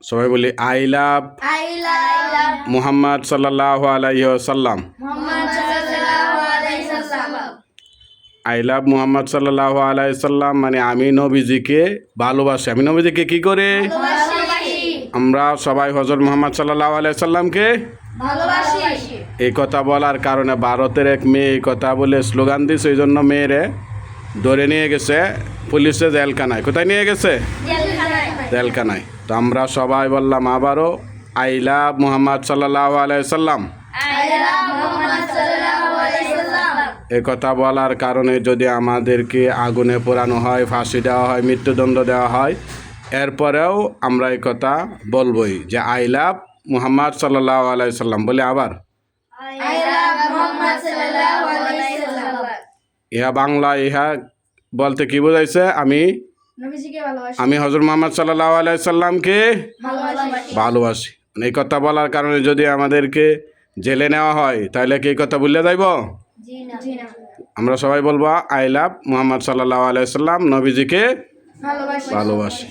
সবাই বলি I love Muhammad সাল্লাল্লাহু আলাইহি ওয়াসাল্লাম। আই লাভ মুহাম্মদ সাল্লাল্লাহু আলাইহি ওয়াসাল্লাম মানে আমি নবীজিকে ভালোবাসি। আমি নবীজিকে কি করে? আমরা সবাই হযরত মুহাম্মদ সাল্লাল্লাহু আলাইহি ওয়াসাল্লামকে ভালোবাসি। এই কথা বলার কারণে ভারতের এক মেয়ে এই কথা বলে স্লোগান দিয়েছে, এই জন্য মেয়েরে ধরে নিয়ে গেছে পুলিশে জেলখানায়। কোথায় নিয়ে গেছে? জেলখানায়। তো আমরা সবাই বললাম আবারও আই লাভ মুহাম্মদ সাল্লাল্লাহু আলাইহি ওয়াসাল্লাম। এই কথা বলার কারণে যদি আমাদেরকে আগুনে পোড়ানো হয়, ফাঁসি দেওয়া হয়, মৃত্যুদণ্ড দেওয়া হয়, এরপরেও আমরা এই কথা বলবই যে আই লাভ মুহাম্মদ সাল্লাল্লাহু আলাইহি ওয়াসাল্লাম। বলে আবার ইহা বাংলা, ইহা বলতে কি বোঝাইছে? আমি হযরত মুহাম্মদ সাল্লাল্লাহু আলাইহি ওয়াসাল্লামকে ভালোবাসি। এই কথা বলার কারণে যদি আমাদেরকে জেলে নেওয়া হয় তাহলে কি এই কথা ভুলে যাইব? আমরা সবাই বলবো আই লাভ মুহাম্মদ সাল্লাল্লাহু আলাইহি ওয়াসাল্লাম, নবীজিকে ভালোবাসি।